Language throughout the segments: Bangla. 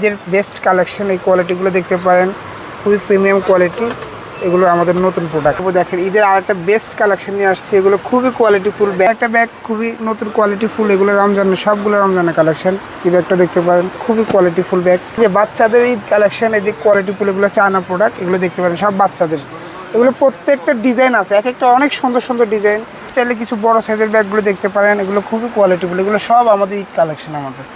ঈদের বেস্ট কালেকশন। এই কোয়ালিটিগুলো দেখতে পারেন, খুবই প্রিমিয়াম কোয়ালিটি। এগুলো আমাদের নতুন প্রোডাক্ট। দেখেন ঈদের আরেকটা বেস্ট কালেকশন নিয়ে আসছে, এগুলো খুবই কোয়ালিটিফুল ব্যাগ। একটা ব্যাগ খুবই নতুন কোয়ালিটিফুল, এগুলো রমজানের সবগুলো রমজানের কালেকশন। এই ব্যাগটা দেখতে পারেন, খুবই কোয়ালিটিফুল ব্যাগ। যে বাচ্চাদের ঈদ কালেকশন, এই যে কোয়ালিটিফুল এগুলো চায়না প্রোডাক্ট, এগুলো দেখতে পারেন সব বাচ্চাদের। এগুলো প্রত্যেকটা ডিজাইন আছে, এক একটা অনেক সুন্দর সুন্দর ডিজাইন। স্টাইলে কিছু বড় সাইজের ব্যাগগুলো দেখতে পারেন, এগুলো খুবই কোয়ালিটিফুল। এগুলো সব আমাদের ঈদ কালেকশন। আমাদের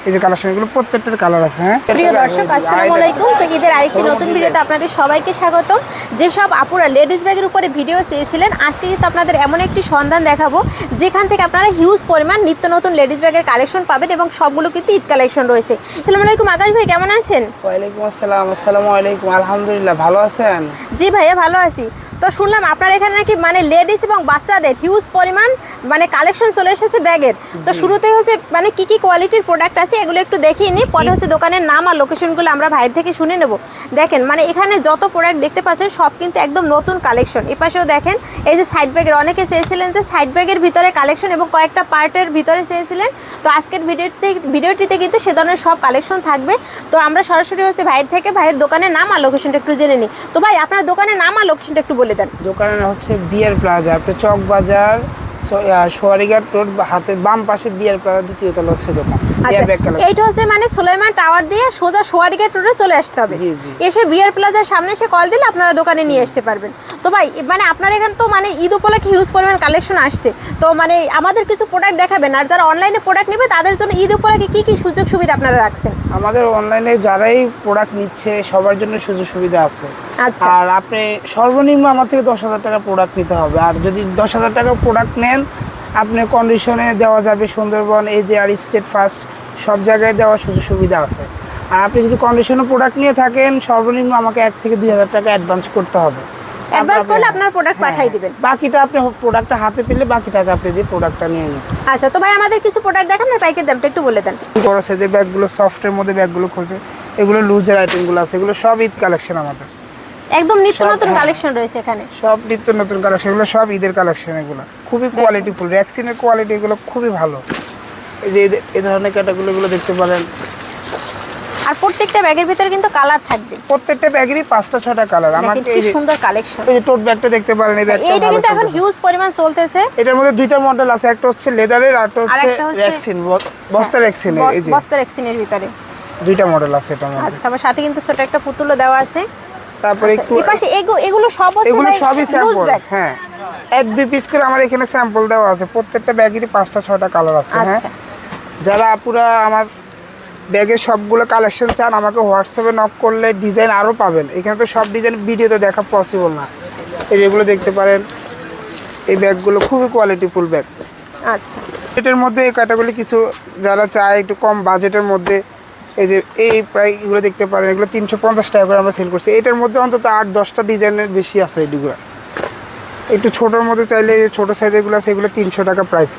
এই যে কালেকশন, এগুলো প্রত্যেকটার কালার আছে। হ্যাঁ, প্রিয় দর্শক, আসসালামু আলাইকুম। তো ঈদের আরেকটি নতুন ভিডিওতে আপনাদের সবাইকে স্বাগতম। যেসব আপুরা লেডিস ব্যাগের উপরে ভিডিও চেয়েছিলেন, আজকে কিন্তু আপনাদের এমন একটি সন্ধান দেখাবো যেখান থেকে আপনারা হিউজ পরিমাণ নিত্য নতুন লেডিস ব্যাগের কালেকশন পাবেন এবং সবগুলো কিন্তু ঈদ কালেকশন রয়েছে। আসসালামু আলাইকুম আকাশ ভাই, কেমন আছেন? ওয়ালাইকুম আসসালাম। আসসালামু আলাইকুম। আলহামদুলিল্লাহ, ভালো আছেন? জি ভাইয়া, ভালো আছি। তো শুনলাম আপনার এখানে নাকি মানে লেডিস এবং বাচ্চাদের হিউজ পরিমাণ মানে কালেকশন চলে এসেছে ব্যাগের। তো শুরুতে হচ্ছে মানে কি কি কোয়ালিটির প্রোডাক্ট আছে এগুলো একটু দেখিয়ে নিই, পরে হচ্ছে দোকানের নাম আর লোকেশনগুলো আমরা ভাইয়ের থেকে শুনে নেব। দেখেন মানে এখানে যত প্রোডাক্ট দেখতে পাচ্ছেন সব কিন্তু একদম নতুন কালেকশন। এপাশেও দেখেন এই যে সাইড ব্যাগের, অনেকে চেয়েছিলেন যে সাইড ব্যাগের ভিতরে কালেকশন এবং কয়েকটা পার্টের ভিতরে চেয়েছিলেন। তো আজকের ভিডিওটিতে কিন্তু সে ধরনের সব কালেকশন থাকবে। তো আমরা সরাসরি হচ্ছে ভাইয়ের থেকে ভাইয়ের দোকানের নাম আর লোকেশনটা একটু জেনে নিই। তো ভাই আপনার দোকানের নাম আর লোকেশনটা একটু বলে দেন। দোকানের হচ্ছে বিয়ার প্লাজা, আপনার চক বাজার সোয়ারিঘাট রোড, হাতের বাম পাশে বিয়ার প্লাজা, দ্বিতীয় তলা হচ্ছে দোকান। এইটা হচ্ছে মানে সুলাইমান টাওয়ার দিয়ে সোজা সোয়ারিঘাট রোডে চলে আসতে হবে। এসে বিয়ার প্লাজার সামনে এসে কল দিলে আপনারা দোকানে নিয়ে আসতে পারবেন। তো ভাই মানে আপনার এখানে তো মানে ঈদ উপলক্ষে হিউজ পরিমাণ কালেকশন আসছে, তো মানে আমাদের কিছু প্রোডাক্ট দেখাবেন, আর যারা অনলাইনে প্রোডাক্ট নেবে তাদের জন্য ঈদ উপলক্ষে কি কি সুযোগ সুবিধা আপনারা রাখছেন? আমাদের অনলাইনে যারাই প্রোডাক্ট নিচ্ছে সবার জন্য সুযোগ সুবিধা আছে। আচ্ছা, আর আপনি সর্বনিম্ন আমার থেকে 10,000 টাকা প্রোডাক্ট নিতে হবে। আর যদি 10,000 টাকা প্রোডাক্ট নেন, আপনি কন্ডিশনে দেওয়া যাবে। সুন্দরবন, এই যে আর স্টেট ফার্স্ট সব জায়গায় দেওয়ার সুযোগ সুবিধা আছে। আর আপনি যদি কন্ডিশনে প্রোডাক্ট নিয়ে থাকেন, সর্বনিম্ন আমাকে 1 থেকে 2,000 টাকা অ্যাডভান্স করতে হবে। অ্যাডভান্স করলে আপনার প্রোডাক্ট পাঠিয়ে দিবেন, বাকিটা আপনি প্রোডাক্টটা হাতে পেলে বাকি টাকা আপনি দিয়ে প্রোডাক্টটা নিয়ে নিন। আচ্ছা, তো ভাই আমাদের কিছু প্রোডাক্ট দেখান আর পাইকারি দামটা একটু বলে দেন। বড় সাইজের ব্যাগগুলো, সফটের মধ্যে ব্যাগগুলো খোঁজে, এগুলো লুজের আইটেমগুলো আছে, এগুলো সব ঈদ কালেকশন। আমাদের একদম নিত্য নতুন কালেকশন রয়েছে এখানে, সব নিত্য নতুন কালেকশন। এগুলো সব ঈদের কালেকশন। এগুলো খুবই কোয়ালিটিফুল, র্যাক্সিনের কোয়ালিটি এগুলো খুবই ভালো। এই যে এই ধরনের ক্যাটাগরিগুলো দেখতে পারেন। আর প্রত্যেকটা ব্যাগের ভিতরে কিন্তু কালার থাকবে, প্রত্যেকটা ব্যাগেরই 5টা 6টা কালার। আমাকে এই যে সুন্দর কালেকশন, এই যে টোট ব্যাগটা দেখতে পারেন, এই ব্যাগটা এইটা কিন্তু এখন হিউজ পরিমাণ চলতেছে। এটার মধ্যে দুইটা মডেল আছে, একটা হচ্ছে লেদারের আর একটা হচ্ছে র্যাক্সিন, বস্তা র্যাক্সিনের। এই যে বস্তা র্যাক্সিনের ভিতরে দুইটা মডেল আছে এটার মধ্যে। আচ্ছা, আমার সাথে কিন্তু ছোট একটা পুতুলও দেওয়া আছে। তারপরে একটু এই পাশে এগুলো সব আছে, এগুলো সবই স্যাম্পল। হ্যাঁ, 1-2 পিস করে আমার এখানে স্যাম্পল দেওয়া আছে। প্রত্যেকটা ব্যাগেরই 5টা 6টা কালার আছে। হ্যাঁ, যারা আপুরা আমার ব্যাগের সবগুলো কালেকশন চান, আমাকে হোয়াটসঅ্যাপে নক করলে ডিজাইন আরও পাবেন। এখানে তো সব ডিজাইন ভিডিওতে দেখা পসিবল না। এই যেগুলো দেখতে পারেন, এই ব্যাগগুলো খুবই কোয়ালিটিফুল ব্যাগ। আচ্ছা, এটার মধ্যে এই ক্যাটাগরি কিছু যারা চায় একটু কম বাজেটের মধ্যে, এই যে এই প্রায় এগুলো দেখতে পারেন, এগুলো 350 টাকা করে আমরা সেল করছি। এটার মধ্যে অন্তত 8-10টা ডিজাইনের বেশি আছে। এগুলো একটু ছোটোর মধ্যে চাইলে ছোটো সাইজেরগুলো আছে, এগুলো 300 টাকা প্রাইস।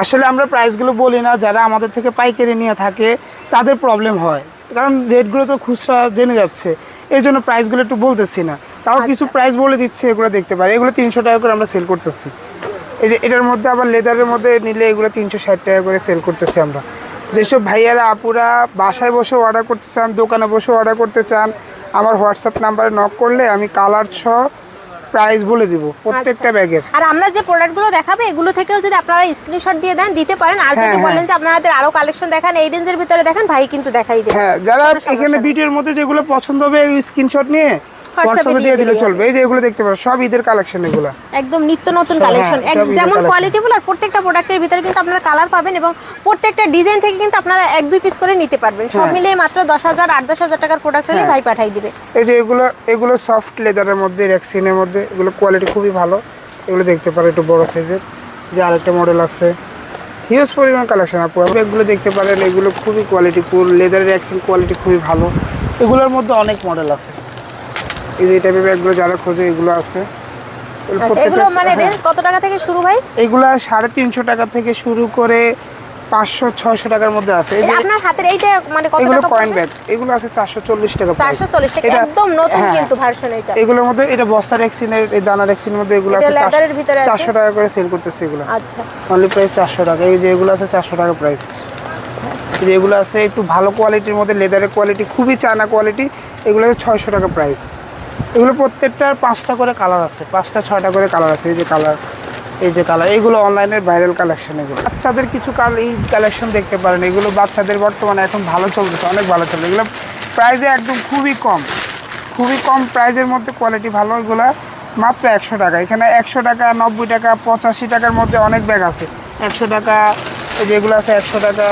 আসলে আমরা প্রাইসগুলো বলি না, যারা আমাদের থেকে পাইকারি নিয়ে থাকে তাদের প্রবলেম হয়, কারণ রেটগুলো তো খুচরা জেনে যাচ্ছে, এই জন্য প্রাইসগুলো একটু বলতেছি না। তাও কিছু প্রাইস বলে দিচ্ছে, এগুলো দেখতে পারে। এগুলো 300 টাকা করে আমরা সেল করতেছি। এই যে এটার মধ্যে আবার লেদারের মধ্যে নিলে এগুলো 360 টাকা করে সেল করতেছি আমরা। যেসব ভাইয়ারা আপুরা বাসায় বসে অর্ডার করতে চান, দোকানে বসে অর্ডার করতে চান, আমার হোয়াটসঅ্যাপ নাম্বারে নক করলে আমি কালার প্রাইস বলে দিব প্রত্যেকটা ব্যাগের। আর আমরা যে প্রোডাক্টগুলো দেখাবে এগুলো থেকেও যদি আপনারা স্ক্রিনশট দিয়ে দেন দিতে পারেন। আর যদি বলেন যে আপনাদের আরো কালেকশন দেখান, এই রেঞ্জের ভিতরে দেখান, ভাই কিন্তু দেখাই দেবে। হ্যাঁ, যারা এখানে ভিডিওর মধ্যে যেগুলো পছন্দ হবে স্ক্রিনশট নিয়ে হোয়াটসঅ্যাপে দিয়ে দিলে চলবে। এই যে এগুলো দেখতে পারেন, সব ঈদের কালেকশন। এগুলো একদম নিত্য নতুন কালেকশন, যেমন কোয়ালিটিফুল। আর প্রত্যেকটা প্রোডাক্টের ভিতরে কিন্তু আপনারা কালার পাবেন এবং প্রত্যেকটা ডিজাইন থেকে কিন্তু আপনারা 1-2 পিস করে নিতে পারবেন। সব মিলিয়ে মাত্র 10,000 8-10,000 টাকার প্রোডাক্ট হলে ভাই পাঠিয়ে দিবে। এই যে এগুলো সফট লেদারের মধ্যে, র্যাক্সিনের মধ্যে, এগুলো কোয়ালিটি খুবই ভালো। এগুলো দেখতে পারেন একটু বড় সাইজের। যে আরেকটা মডেল আছে, হিউজ পরিমাণ কালেকশন আপু। এগুলো দেখতে পারেন, এগুলো খুবই কোয়ালিটিফুল। লেদারের র্যাক্সিন কোয়ালিটি খুবই ভালো। এগুলোর মধ্যে অনেক মডেল আছে। এই যে টাইপের ব্যাগগুলো যারা খোঁজে এগুলো আছে। এগুলো মানে রেঞ্জ কত টাকা থেকে শুরু ভাই? এগুলো 350 টাকা থেকে শুরু করে 500-600 টাকার মধ্যে আছে। এই যে আপনার হাতের এইটা মানে কত টাকা? এগুলো কয়েন ব্যাগ, এগুলো আছে 440 টাকা প্রাইস। 440 টাকা, একদম নতুন কিন্তু ভার্সন এটা। এগুলোর মধ্যে এটা বস্তা র্যাক্সিনের, এই দানা র্যাক্সিনের মধ্যে এগুলো আছে 400 টাকা করে সেল করতেছে এগুলো। আচ্ছা, অনলি প্রাইস 400 টাকা। এই যে এগুলো আছে 400 টাকা প্রাইস। যেগুলো আছে একটু ভালো কোয়ালিটির মধ্যে, লেদারের কোয়ালিটি খুবই চায়না কোয়ালিটি, এগুলো হচ্ছে 600 টাকা প্রাইস। এগুলো প্রত্যেকটার 5টা করে কালার আছে, 5টা 6টা করে কালার আছে। এই যে কালার, এই যে কালার, এইগুলো অনলাইনের ভাইরাল কালেকশন। এগুলো বাচ্চাদের কিছু এই কালেকশন দেখতে পারেন, এগুলো বাচ্চাদের বর্তমানে এখন ভালো চলতেছে, অনেক ভালো চলছে। এগুলো প্রাইসে একদম খুবই কম প্রাইজের মধ্যে, কোয়ালিটি ভালো। এগুলো মাত্র 100 টাকা। এখানে 100 টাকা, 90 টাকা, 85 টাকার মধ্যে অনেক ব্যাগ আছে। 100 টাকা, যেগুলো আছে 100 টাকা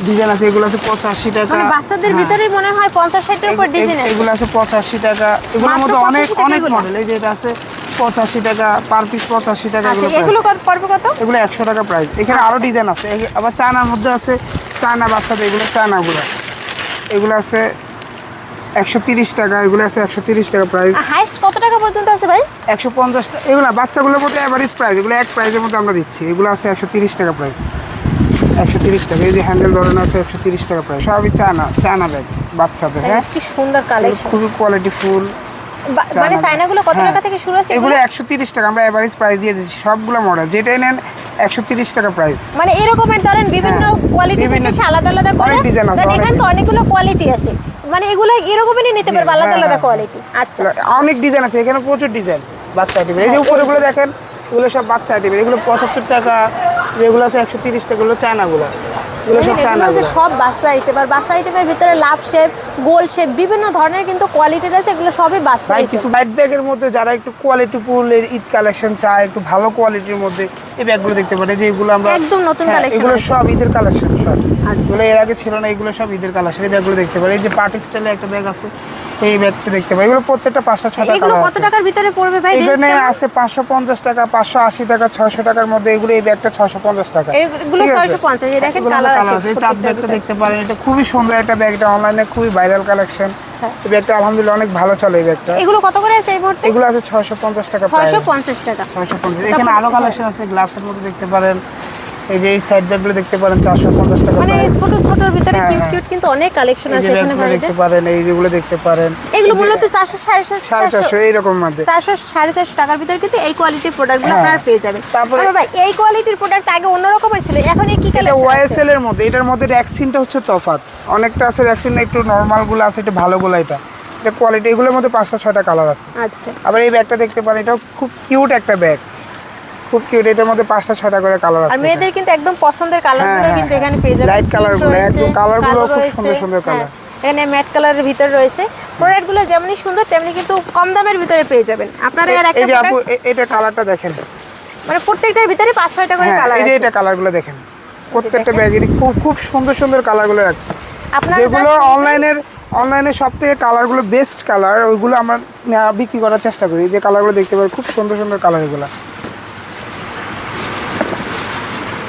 ডিজাইন আছে, এগুলো আছে 85 টাকা। মানে বাচ্চাদের ভিতরেই মনে হয় 50-60 এর উপর ডিজাইন আছে। এগুলো আছে 85 টাকা। এগুলোর মধ্যে অনেক মডেল। এই যে এটা আছে 85 টাকা পার পিস, 85 টাকা। এগুলো পড়বে কত? এগুলো 100 টাকা প্রাইস। এখানে আরো ডিজাইন আছে, আবার চায়নার মধ্যে আছে, চায়না বাচ্চাদের, এগুলো চায়নাগুলো। এগুলো আছে 130 টাকা, এগুলো আছে 130 টাকা প্রাইস। হাইস্ট কত টাকা পর্যন্ত আছে ভাই? 150 টাকা। এগুলো বাচ্চাগুলোর মধ্যে এভারেজ প্রাইস, এগুলো এক প্রাইসের মধ্যে আমরা দিচ্ছি। এগুলো আছে 130 টাকা প্রাইস, 130 টাকা। এই যে হ্যান্ডেল ধরনের আছে 130 টাকা প্রাইস। সবই চায়না ব্যাগ বাচ্চাদের। হ্যাঁ, কি সুন্দর কালেকশন, খুবই কোয়ালিটি ফুল। মানে চায়নাগুলো কত টাকা থেকে শুরু আছে? এগুলো 130 টাকা, আমরা এভারেজ প্রাইস দিয়ে দিচ্ছি। সবগুলো মডেল যেটাই নেন 130 টাকা প্রাইস। মানে এরকমের ধরেন বিভিন্ন কোয়ালিটি থেকে আলাদা আলাদা করে ডিজাইন আছে। এখানে তো অনেকগুলো কোয়ালিটি আছে, মানে এগুলো এরকমই নিতে পারবে আলাদা আলাদা কোয়ালিটি। আচ্ছা, অনেক ডিজাইন আছে এখানে, প্রচুর ডিজাইন বাচ্চা আইটেম। এই যে উপরেগুলো দেখেন, এগুলো সব বাচ্চা আইটেম। এগুলো 75 টাকা, যেগুলো আছে 130 টাকা, এগুলো চায়নাগুলো। এগুলো সব চায়নাগুলো, সব বাচ্চা আইটেম। আর বাচ্চা আইটেমের ভিতরে লাভ শেপ, গোল শেপ, বিভিন্ন ধরনের কিন্তু কোয়ালিটির আছে। এগুলো সবই বাচ্চা ভাই আইটেম। কিছু লাইট ব্যাগের মধ্যে যারা একটু কোয়ালিটি ফুল ঈদ কালেকশন চায়, একটু ভালো কোয়ালিটির মধ্যে, এই ব্যাগগুলো দেখতে পারে। যে এগুলো আমরা একদম নতুন কালেকশন, এগুলো সব ঈদের কালেকশন। সব এগুলো এর আগে ছিল না, এগুলো সব ঈদের কালেকশন। এই ব্যাগগুলো দেখতে পারে। এই যে পার্টি স্টাইলে একটা ব্যাগ আছে, এই ব্যাগটা দেখতে পারে। এগুলো প্রত্যেকটা 5টা 6টা এগুলো কালার কত আছে। টাকার ভিতরে পড়বে ভাই? এখানে আছে 550 টাকা, 580 টাকা, 600 টাকার মধ্যে। এগুলো এই ব্যাগটা 650 টাকা। এগুলো 650। এই দেখেন কালার আছে, এই চাঁদ ব্যাগটা দেখতে পারেন। এটা খুবই সুন্দর একটা ব্যাগ, এটা অনলাইনে খুবই ভাইরাল কালেকশন। এই ব্যাগটা আলহামদুলিল্লাহ অনেক ভালো চলে। এই ব্যাগটা এগুলো কত করে আছে এই মুহূর্তে? এগুলো আছে 650 টাকা প্রাইস। 650 টাকা। 650। এখানে আরো কালেকশন আছে, গ্লাসের মধ্যে দেখতে পারেন। এই যে এই সাইড ব্যাগগুলো দেখতে পারেন 450 টাকা মানে প্রাইস। ছোট ছোটর ভিতরে কিউট কিউট কিন্তু অনেক কালেকশন আছে এখানে ভাই। দেখতে পারেন, এই যেগুলো দেখতে পারেন। এগুলো মূলত 400 450 এইরকম মধ্যে 400 450 টাকার ভিতরে কিন্তু এই কোয়ালিটির প্রোডাক্টগুলো আপনারা পেয়ে যাবেন। তারপরে ভাই এই কোয়ালিটির প্রোডাক্ট আগে অন্য রকমের ছিল, এখন এই কি এটা কালেকশন? ওয়াইএসএল এর মধ্যে, এটার মধ্যে র্যাক্সিনটা হচ্ছে তফাৎ। অনেকটা আছে র্যাক্সিন, একটু নরমাল গুলো আছে, একটু ভালো গুলো। এটা কোয়ালিটি, এগুলোর মধ্যে 5টা 6টা কালার আছে। আচ্ছা, আবার এই ব্যাগটা দেখতে পারেন, এটা খুব কিউট একটা ব্যাগ, খুব কিউট। এটার মধ্যে 5টা 6টা করে কালার আছে। আর মেয়েদের কিন্তু একদম পছন্দের কালারগুলো কিন্তু এখানে পেয়ে যাবেন। লাইট কালারগুলো, একদম কালারগুলো খুব সুন্দর সুন্দর কালার। এখানে ম্যাট কালারের ভিতর রয়েছে। প্রোডাক্টগুলো যেমনই সুন্দর তেমনি কিন্তু কম দামের ভিতরে পেয়ে যাবেন আপনারা। এর একটা এই যে আপু, এটা কালারটা দেখেন, মানে প্রত্যেকটার ভিতরে 5-6টা করে কালার আছে। এই যে এটা কালারগুলো দেখেন, প্রত্যেকটা ব্যাগেরই খুব খুব সুন্দর সুন্দর কালারগুলো আছে। যেগুলো অনলাইনে সবথেকে কালারগুলো বেস্ট কালার, ওইগুলো আমরা বিক্রি করার চেষ্টা করি। যে কালারগুলো দেখতে পারেন, খুব সুন্দর সুন্দর কালার এগুলো।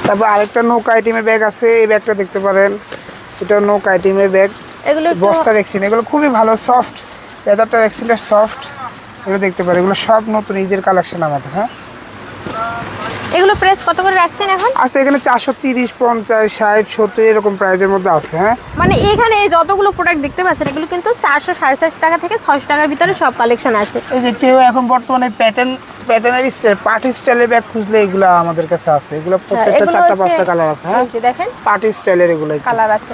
তারপর আরেকটা নৌকা আইটেমের ব্যাগ আছে, এই ব্যাগটা দেখতে পারেন। এটা নৌকা আইটেমের ব্যাগ, এগুলো বস্তা রেক্সিন। এগুলো খুবই ভালো, সফট লেদারটা, রেক্সিনটা সফট। এগুলো দেখতে পারেন, এগুলো সব নতুন ঈদের কালেকশন আমাদের। হ্যাঁ, এগুলো প্রাইস কত করে রাখছেন এখন? আছে এখানে 430, 50, 60, 70 এরকম প্রাইসের মধ্যে আছে। হ্যাঁ, মানে এখানে এই যতগুলো প্রোডাক্ট দেখতে পাচ্ছেন এগুলো কিন্তু 400 450 টাকা থেকে 600 টাকার ভিতরে সব কালেকশন আছে। এই যে কেউ এখন বর্তমানে প্যাটার্নের স্টাইল, পার্টি স্টাইলের ব্যাগ খুঁজলে এগুলো আমাদের কাছে আছে। এগুলো প্রত্যেকটা 4টা 5টা কালার আছে। হ্যাঁ, এই যে দেখেন পার্টি স্টাইলের এগুলো কালার আছে,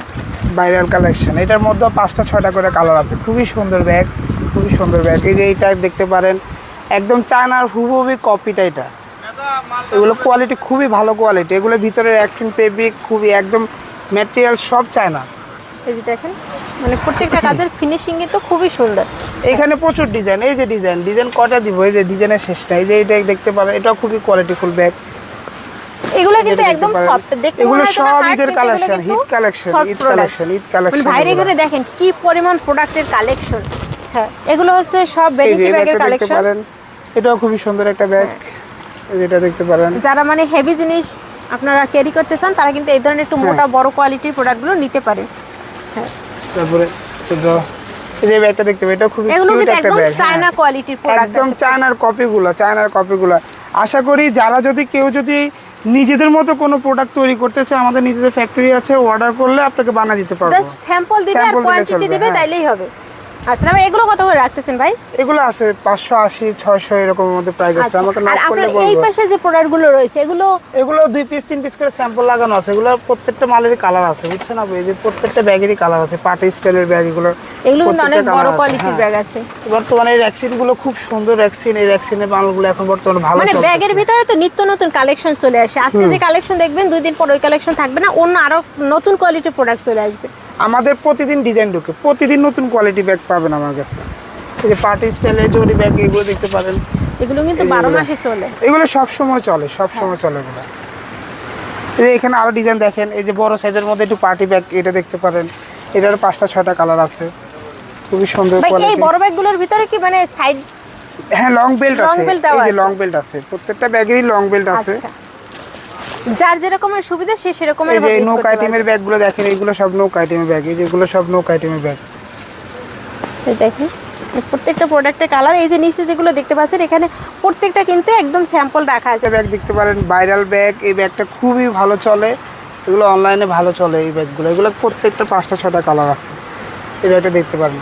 ভাইরাল কালেকশন। এটার মধ্যে 5টা 6টা করে কালার আছে। খুবই সুন্দর ব্যাগ, খুবই সুন্দর ব্যাগ। এই যে এই টাইপ দেখতে পারেন, একদম চায়নার হুবহু কপিটা এটা। এগুলো কোয়ালিটি খুবই ভালো কোয়ালিটি। এগুলোর ভিতরে অ্যাক্সিন ফেব্রিক খুবই একদম ম্যাটেরিয়াল সব চায়না। এই যে দেখেন, মানে প্রত্যেকটা কাজের ফিনিশিং কিন্তু খুবই সুন্দর। এখানে প্রচুর ডিজাইন। এই যে ডিজাইন কটা দিব, এই যে ডিজাইনের শেষটা। এই যে এটা দেখতে পারেন, এটাও খুবই কোয়ালিটিফুল ব্যাগ। এগুলো কিন্তু একদম সফট, দেখতে এগুলো সব ঈদের কালেকশন, ঈদ কালেকশন। ভাইরে এখানে দেখেন কি পরিমাণ প্রোডাক্টের কালেকশন। হ্যাঁ, এগুলো হচ্ছে সব ভ্যানিটি ব্যাগের কালেকশন। এটাও খুবই সুন্দর একটা ব্যাগ, যেটা দেখতে পারেন। যারা মানে হেভি জিনিস আপনারা ক্যারি করতে চান তারা কিন্তু এই ধরনের একটু মোটা বড় কোয়ালিটির প্রোডাক্টগুলো নিতে পারেন। হ্যাঁ, তারপরে এই যে ব্যাগটা দেখতে পাবেন, এটা খুবই কিউট একটা ব্যাগ। চায়না কোয়ালিটির প্রোডাক্ট, একদম চায়নার কপিগুলো। আশা করি যারা কেউ যদি নিজেদের মতো কোনো প্রোডাক্ট তৈরি করতে চায়, আমাদের নিজেদের ফ্যাক্টরি আছে, অর্ডার করলে আপনাকে বানিয়ে দিতে পারবো। জাস্ট স্যাম্পল দিবে আর কোয়ান্টিটি দিবে, তাইলেই হবে। আচ্ছা তারপর এগুলো কত করে রাখতেছেন ভাই? এগুলো আছে 580 600 এরকমের মধ্যে প্রাইস আছে, আচ্ছা, আমাকে আর নক করলে আপনার এই বলবো। পাশে যে প্রোডাক্টগুলো রয়েছে এগুলো এগুলো 2 পিস 3 পিস করে স্যাম্পল লাগানো আছে, এগুলো প্রত্যেকটা মালেরই কালার আছে বুঝছেন আপু, এই যে প্রত্যেকটা ব্যাগেরই কালার আছে, পার্টি স্টাইলের ব্যাগ এগুলো এগুলো কিন্তু অনেক প্রত্যেকটা বড় colour আছে, কোয়ালিটির হ্যাঁ। ব্যাগ আছে। বর্তমানে এই র্যাকসিন গুলো খুব সুন্দর র্যাকসিন, এই র্যাকসিনের মালগুলো এখন বর্তমানে ভালো মানে চলছে। ব্যাগের ভিতরে তো নিত্য নতুন কালেকশন চলে আসে, আজকে যে কালেকশন দেখবেন 2 দিন পর ওই কালেকশন থাকবে না, অন্য আরো নতুন কোয়ালিটির প্রোডাক্ট চলে আসবে। আমাদের প্রতিদিন ডিজাইন ঢুকে, প্রতিদিন নতুন কোয়ালিটি ব্যাগ পাবেন আমার কাছে। এই যে পার্টি স্টাইলের জরি ব্যাগ এগুলো দেখতে পারেন, এগুলো কিন্তু এই যে 12 এগুলো। মাসে চলে। এগুলো সব সময় চলে, সব সময় চলে এগুলো। এই যে এখানে আরো ডিজাইন দেখেন, এই যে বড় সাইজের মধ্যে একটু পার্টি ব্যাগ এটা দেখতে পারেন, এটার 5টা 6টা কালার আছে, খুবই সুন্দর ভাই এই কোয়ালিটি। বড় ব্যাগগুলোর ভিতরে কি মানে সাইড হ্যাঁ লং বেল্ট Long আছে, belt দেওয়া এই যে আছে। লং বেল্ট আছে, প্রত্যেকটা ব্যাগেরই লং বেল্ট আছে। আচ্ছা, যার যেরকমের সুবিধা সে সেরকমের এই যে ভাবে use নৌকা করতে পারবে। আইটেমের ব্যাগগুলো দেখেন, এইগুলো সব নৌকা আইটেমের ব্যাগ, এই যেগুলো সব নৌকা আইটেমের ব্যাগ। এই দেখেন প্রত্যেকটা প্রোডাক্টের কালার, এই যে নিচে যেগুলো দেখতে পাচ্ছেন এখানে প্রত্যেকটা কিন্তু একদম স্যাম্পল রাখা আছে। একটা ব্যাগ দেখতে পারেন, ভাইরাল ব্যাগ, এই ব্যাগটা খুবই ভালো চলে, এগুলো অনলাইনে ভালো চলে এই ব্যাগগুলো, এগুলো প্রত্যেকটা 5টা 6টা কালার আছে। এই ব্যাগটা দেখতে পারেন,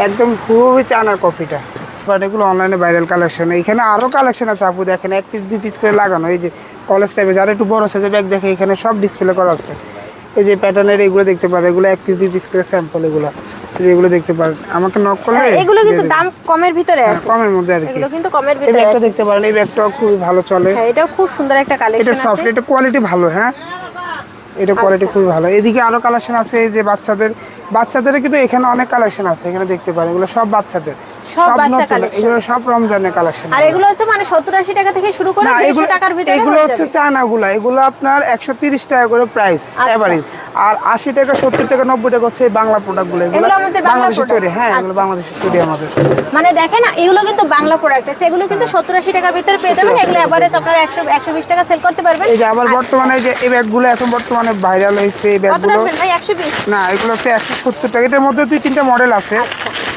একদম খুবই চানার কপিটা, বাট এগুলো অনলাইনে ভাইরাল কালেকশন। এখানে আরও কালেকশন আছে আপু, দেখেন 1 পিস 2 পিস করে লাগানো, এই যে কলেজ টাইপের যারা একটু বড় সাইজের ব্যাগ দেখে এখানে সব ডিসপ্লে করা আছে। এই যে প্যাটার্নের এগুলো দেখতে পারেন, এগুলো 1 পিস 2 পিস করে স্যাম্পল, এগুলো এই যে এগুলো দেখতে পারেন, আমাকে নক করলে এগুলো কিন্তু দিয়ে দেব। দাম কমের ভিতরে হ্যাঁ, আছে, কমের মধ্যে আর কি। এগুলো কিন্তু কমের এই ভিতরে ব্যাগটা আছে। দেখতে পারেন, এই ব্যাগটাও খুবই ভালো চলে, হ্যাঁ এটাও খুব সুন্দর একটা এটা কালেকশন সফট, আছে। এটা কোয়ালিটি ভালো, হ্যাঁ এটা কোয়ালিটি খুবই ভালো। এদিকে আরো কালেকশন আছে, এই যে বাচ্চাদের কিন্তু এখানে অনেক কালেকশন আছে, এখানে দেখতে পারেন, এগুলো সব বাচ্চাদের, সব সব বাচ্চা নতুন, collection। এগুলো সব রমজানের কালেকশন। আর এগুলো হচ্ছে মানে 70-80 টাকা থেকে শুরু করে না 150 এগুলো টাকার ভিতরে এগুলো হয়ে হচ্ছে যাবে। চায়নাগুলা, এগুলো আপনার 130 টাকা করে প্রাইস আচ্ছা। এভারেজ, আর 80 টাকা 70 টাকা 90 টাকা হচ্ছে এই বাংলা প্রোডাক্টগুলো, এগুলো এগুলো আমাদের বাংলা বাংলাদেশে product। তৈরি, হ্যাঁ এগুলো আচ্ছা। বাংলাদেশে তৈরি আমাদের। মানে দেখেন এগুলো কিন্তু বাংলা প্রোডাক্ট আছে, এগুলো কিন্তু 70-80 টাকার ভিতরে পেয়ে যাবেন, এগুলো এভারেজ আপনারা 100-120 টাকা সেল করতে পারবেন। এই যে আবার আর বর্তমানে যে এই ব্যাগগুলো এখন বর্তমানে ভাইরাল হয়েছে, এই কত ব্যাগগুলো রাখবেন ভাই? 120? না এগুলো হচ্ছে 170 টাকা, এটার মধ্যে 2-3টা মডেল আছে।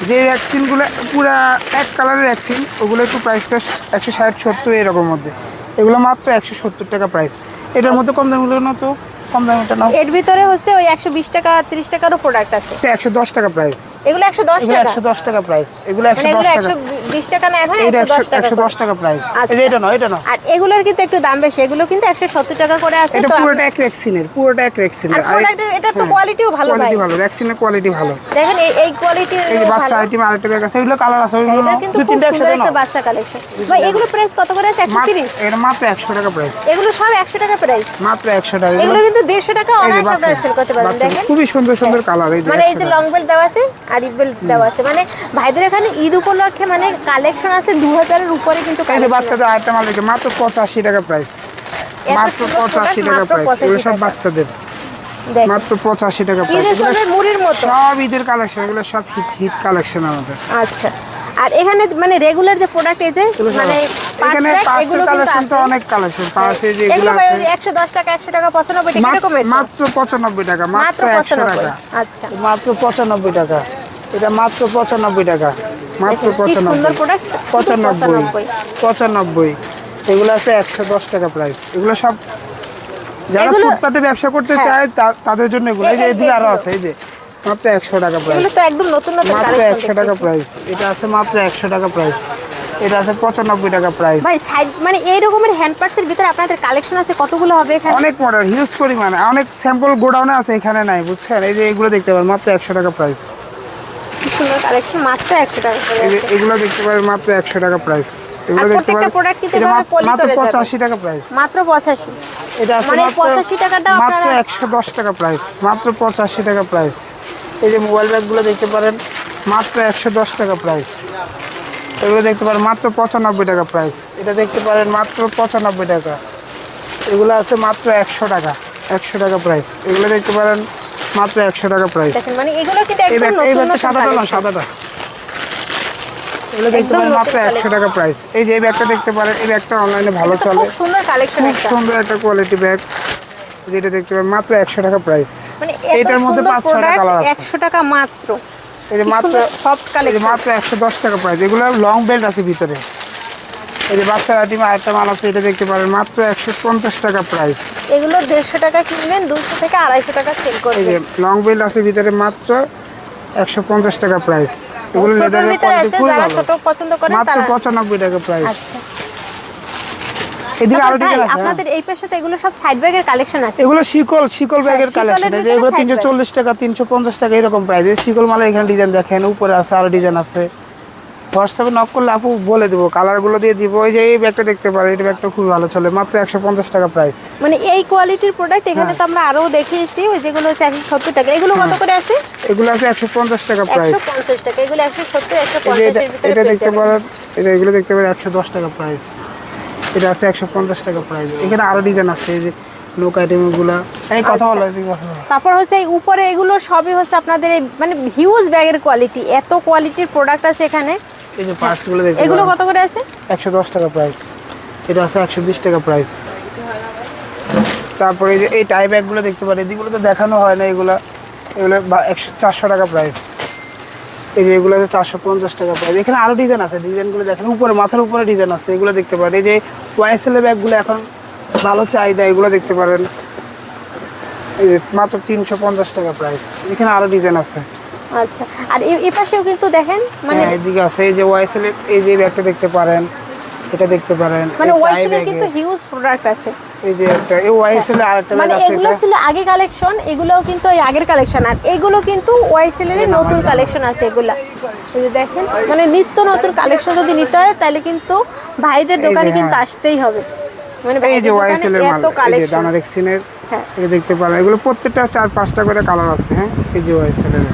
যে ভ্যাকসিনগুলো পুরা এক কালারের ভ্যাকসিন, ওগুলো একটু প্রাইসটা 160-70 এরকম মধ্যে, এগুলো মাত্র 170 টাকা প্রাইস। এটার মধ্যে কম দামগুলো না, তো কম দামিটা নাও, এর ভিতরে হচ্ছে ওই 120 টাকা 30 টাকারও প্রোডাক্ট আছে, 110 টাকা প্রাইস, এগুলো 110 এগুলো টাকা। 110 টাকা প্রাইস, এগুলো মানে এগুলো 110 টাকা, 120 টাকা না, এখন এটা 110 টাকা 110 টাকা প্রাইস। আচ্ছা। এটা নয়, এটা নয়, আর এগুলোর কিন্তু একটু দাম বেশি, এগুলো কিন্তু 170 টাকা করে আছে। এটা তো পুরোটা এক ভ্যাকসিনের, পুরোটা এক ভ্যাকসিনের। আর প্রোডাক্টের এটা তো কোয়ালিটিও ভালো ভাই, কোয়ালিটি ভালো, ভ্যাকসিনের কোয়ালিটি ভালো। দেখেন এই কোয়ালিটি এই যে বাচ্চা আইটেম আরেকটা ব্যাগ আছে, এগুলো কালার আছে, ওইগুলো এটা কিন্তু খুব 2-3টা সুন্দর একসাথে একটা নাও। বাচ্চা কালেকশন ভাই। এগুলো প্রাইস কত করে আছে? 130? এটা মাত্র 100 টাকা প্রাইস, এগুলো সব 100 টাকা প্রাইস, মাত্র 100 টাকা। এগুলো কিন্তু 150 টাকা এই যে অনায়াসে বাচ্চা, আপনারা সেল করতে পারবেন। বাচ্চা দেখেন খুবই সুন্দর সুন্দর কালার, এই যে মানে এই 100 যে টাকা। লং বেল্ট দেওয়া আছে আর ই বেল্ট দেওয়া আছে, মানে ভাইদের এখানে ঈদ উপলক্ষে মানে কালেকশন আছে 2000 এর উপরে কিন্তু এই যে collection বাচ্চাদের আরেকটা মাল দেখে মাত্র 85 টাকা প্রাইস, এত মাত্র সুন্দর 85 product, টাকা মাত্র প্রাইস, 85 এগুলো সব টাকা। বাচ্চাদের, দেখেন মাত্র 85 টাকা প্রাইস। ঈদের সময় মুড়ির মতো। সব ঈদের কালেকশন, এগুলো সব হিট হিট কালেকশন আমাদের। আচ্ছা, আর এখানে মানে রেগুলার যে প্রোডাক্ট এই যে এগুলো সব- মানে এখানে পার্স পার্সেল এগুলো কিন্তু কালেকশন তো আছে। অনেক কালেকশন, পার্সে যে এগুলো এগুলো ভাই আছে ওই 110 টাকা 100 টাকা 95 টাকা এরকমের তো? মাত্র 95 টাকা, মাত্র মাত্র 100 95। টাকা, আচ্ছা, মাত্র 95 টাকা, এটা মাত্র 95 টাকা, মাত্র দেখেন কি সুন্দর 95, প্রোডাক্ট। 95 95, এগুলো আছে 110 টাকা প্রাইস। এগুলো সব যারা এগুলো- ফুটপাতে ব্যবসা করতে হ্যাঁ। চায় তাদের জন্য এগুলো। এই যে এই- এদিকে আরো এগুলো। আছে, এই যে মাত্র 100 টাকা প্রাইস, এগুলো তো একদম নতুন নতুন মাত্র কালেকশন 100 টাকা প্রাইস। এটা আছে মাত্র 100 টাকা প্রাইস, এটা আছে 95 টাকা প্রাইস। ভাই সাইড মানে এই রকমের হ্যান্ড পার্টসের ভিতরে আপনাদের কালেকশন আছে কতগুলো হবে এখানে? অনেক মডেল, হিউজ পরিমাণে, অনেক স্যাম্পল গোডাউনে আছে, এখানে নাই বুঝছেন। এই যে এগুলো দেখতে পারেন মাত্র 100 টাকা প্রাইস, কি সুন্দর কালেকশন, মাত্র 100 টাকা করে এই যে আছে। এগুলো দেখতে পারেন মাত্র 100 টাকা প্রাইস, এগুলো আর দেখতে প্রত্যেকটা পারেন product কিন্তু এটা এভাবে পলি মাত্র করে যাবে। 85 টাকা প্রাইস, মাত্র 85। এটা আছে মানে মাত্র 85 টাকাটা মাত্র আপনারা 110 টাকা প্রাইস, মাত্র 85 টাকা প্রাইস। এই যে মোবাইল ব্যাগগুলো দেখতে পারেন মাত্র 110 টাকা প্রাইস, এগুলো দেখতে পারেন মাত্র 95 টাকা প্রাইস, এটা দেখতে পারেন মাত্র 95 টাকা, এগুলো আছে মাত্র 100 টাকা, 100 টাকা প্রাইস, এগুলো দেখতে পারেন মাত্র 100 টাকা প্রাইস। দেখেন মানে এগুলো কিন্তু এই একদম ব্যাগ, এই নতুন ব্যাগটা নতুন সাদাটা না, collection। সাদাটা, এগুলো দেখতে একদম পারেন নতুন মাত্র 100 টাকা প্রাইস। এই যে এই ব্যাগটা দেখতে পারেন, এই ব্যাগটা অনলাইনে ভালো এটা তো চলে, খুব সুন্দর কালেকশন খুব একটা, সুন্দর একটা কোয়ালিটি ব্যাগ, যেটা দেখতে পারেন মাত্র 100 টাকা প্রাইস। মানে এটার মধ্যে 5-6টা কালার আছে, 100 টাকা মাত্র। এই যে কি মাত্র সুন্দর soft এই যে collection। মাত্র 110 টাকা প্রাইস, এগুলো লং বেল্ট আছে ভিতরে। এই যে বাচ্চার আইটেম আরেকটা মাল আছে, এটা দেখতে পারেন মাত্র 150 টাকা প্রাইস। এগুলো 150 টাকা কিনবেন, 200 থেকে 250 টাকা সেল এই যে করবেন। লং বেল্ট আছে ভিতরে মাত্র 150 টাকা প্রাইস। এগুলো ছোটর লেদারের ভিতরে কোয়ালিটি আছে, খুব যারা ভালো। ছোট পছন্দ করেন মাত্র তারা 95 টাকা প্রাইস। আচ্ছা। এদিকে তারপর আরো ভাই, ডিজাইন আছে। আপনাদের এই পাশে তো এগুলো সব সাইড ব্যাগের কালেকশন আছে। এগুলো শিকল ব্যাগের শিকলের কালেকশন। এই যে ভিতরে এগুলো side bag। 340 টাকা 350 টাকা এরকম প্রাইস। এই শিকল মালের এখানে ডিজাইন দেখেন, উপরে আছে আরো ডিজাইন আছে। হোয়াটসঅ্যাপে নক করলে আপু বলে দেবো, কালারগুলো দিয়ে দিব। ওই যে এই ব্যাগটা দেখতে পারেন, এই ব্যাগটা খুব ভালো চলে, মাত্র 150 টাকা প্রাইস। মানে এই কোয়ালিটির প্রোডাক্ট এখানে তো আমরা আরো দেখিয়েছি, ওই যেগুলো হচ্ছে 170 টাকা। এগুলো কত করে আছে? এগুলো আছে 150 টাকা প্রাইস। 150 টাকা। এগুলো 170 এই যে 150 এর ভিতরে এটা পেয়ে দেখতে যাবেন। পারেন, এগুলো দেখতে পারেন 110 টাকা প্রাইস। এটা আছে 150 টাকা প্রাইস। এখানে আরো ডিজাইন আছে, এই যে লোক আইটেমগুলো। এই কথা বলো, এদিকে কথা বলো। তারপর হচ্ছে এই উপরে এগুলো সবই হচ্ছে আপনাদের এই মানে হিউজ ব্যাগের কোয়ালিটি, এত কোয়ালিটির প্রোডাক্ট আছে এখানে। এই যে পার্টসগুলো দেখতে এগুলো পারেন, কত করে আছে? 110 টাকা প্রাইস। এটা আছে 120 টাকা প্রাইস। তারপরে এই যে এই টাই ব্যাগগুলো দেখতে পারেন, এদিকগুলো তো দেখানো হয় না। এগুলো 400 টাকা প্রাইস। এই যে এগুলো আছে 450 টাকা প্রাইস। এখানে আরো ডিজাইন আছে, ডিজাইনগুলো দেখেন, উপরে মাথার উপরে ডিজাইন আছে, এগুলো দেখতে পারেন। এই যে ওয়াইএসএল এর ব্যাগগুলো এখন ভালো চাহিদা, এগুলো দেখতে পারেন। এই যে মাত্র 350 টাকা প্রাইস। এখানে আরো ডিজাইন আছে। আচ্ছা, আর এই পাশেও কিন্তু দেখেন মানে হ্যাঁ, এদিকে আছে এই যে ওয়াইএসএল এর এই যে ব্যাগটা দেখতে পারেন, এটা দেখতে পারেন। মানে এই tie ওয়াইসেলের bag কিন্তু এর। হিউজ প্রোডাক্ট আছে। এই যে একটা এই ওয়াইএসএল এর আরেকটা ব্যাগ মানে আছে, এগুলো এটা ছিল আগে কালেকশন, এগুলোও কিন্তু এই আগের কালেকশন, আর এগুলো কিন্তু ওয়াইসেলের নতুন কালেকশন আছে এগুলা। এই যে দেখেন, মানে নিত্য নতুন কালেকশন যদি নিতে হয় তাহলে কিন্তু ভাইদের দোকানে কিন্তু আসতেই হবে। মানে এই ভাইদের যে দোকানে ওয়াইএসএল এর মাল, এত এই যে কালেকশন। ডানারেক্সিনের, হ্যাঁ, এটা দেখতে পারেন। এগুলো প্রত্যেকটা 4-5টা করে কালার আছে। হ্যাঁ, এই যে ওয়াইএসএল এর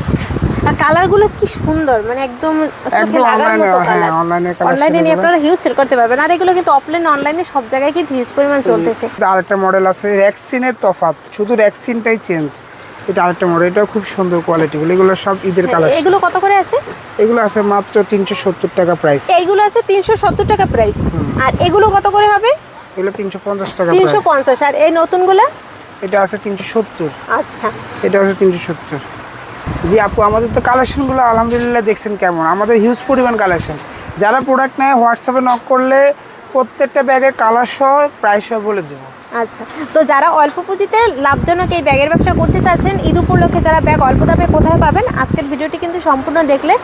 আর কালারগুলো কি সুন্দর, মানে একদম চোখে একদম লাগার অনলাইনে, মতো হ্যাঁ কালার। অনলাইনে অনলাইনে নিয়ে কালেকশন। আপনারা হিউজ সেল করতে পারবেন। আর এগুলো কিন্তু অফলাইন অনলাইনে সব জায়গায় কিন্তু হিউজ পরিমাণ চলতেছে। আরেকটা মডেল আছে রেক্সিনের তফাৎ, শুধু রেক্সিনটাই চেঞ্জ। এটা আরেকটা মডেল, এটাও খুব সুন্দর কোয়ালিটি। এগুলো সব ঈদের কালার। এগুলো কত করে আছে? এগুলো আছে মাত্র 370 টাকা প্রাইস। এইগুলো আছে 370 টাকা প্রাইস। আর এগুলো কত করে হবে? এগুলো 350 টাকা প্রাইস। 350। আর এই নতুনগুলো? এটা আছে 370। আচ্ছা, এটা আছে 370। জি আপু, আমাদের তো কালেকশনগুলো আলহামদুলিল্লাহ দেখছেন কেমন, আমাদের হিউজ পরিমাণ কালেকশন। যারা প্রোডাক্ট নেয় হোয়াটসঅ্যাপে নক করলে প্রত্যেকটা ব্যাগের কালার সহ প্রাইস সহ বলে দেবো। আচ্ছা। তো যারা অল্প পুঁজিতে লাভজনক এই ব্যাগের ব্যবসা করতে চাচ্ছেন, ঈদ উপলক্ষে যারা ব্যাগ অল্প দামে কোথায় পাবেন, আজকের ভিডিওটি কিন্তু সম্পূর্ণ দেখলে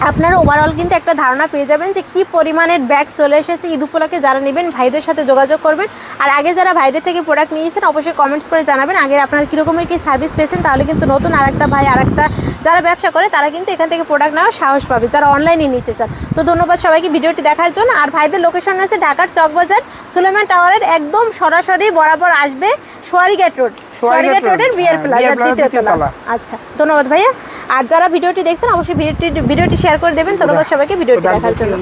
আপনারা ওভারঅল কিন্তু একটা ধারণা পেয়ে যাবেন যে কি পরিমাণের ব্যাগ চলে এসেছে ঈদ উপলক্ষে। যারা নেবেন ভাইদের সাথে যোগাযোগ করবেন। আর আগে যারা ভাইদের থেকে প্রোডাক্ট নিয়েছেন অবশ্যই কমেন্টস করে জানাবেন আগে আপনারা কীরকমের কি সার্ভিস পেয়েছেন, তাহলে কিন্তু নতুন আরেকটা ভাই আরেকটা যারা ব্যবসা করে তারা কিন্তু এখান থেকে প্রোডাক্ট নেওয়ার সাহস পাবে, যারা অনলাইনে নিতে চান। তো ধন্যবাদ সবাইকে ভিডিওটি দেখার জন্য। আর ভাইদের লোকেশন আছে ঢাকার চকবাজার সুলেমান টাওয়ারের একদম সরাসরি বরাবর আসবে সোয়ারিঘাট রোড, সোয়ারিঘাট রোডের বিআর প্লাজার দ্বিতীয় তলা। আচ্ছা, ধন্যবাদ ভাইয়া। আর যারা ভিডিওটি দেখছেন অবশ্যই ভিডিওটি শেয়ার করে দেবেন। ধন্যবাদ সবাইকে ভিডিওটি দেখার জন্য।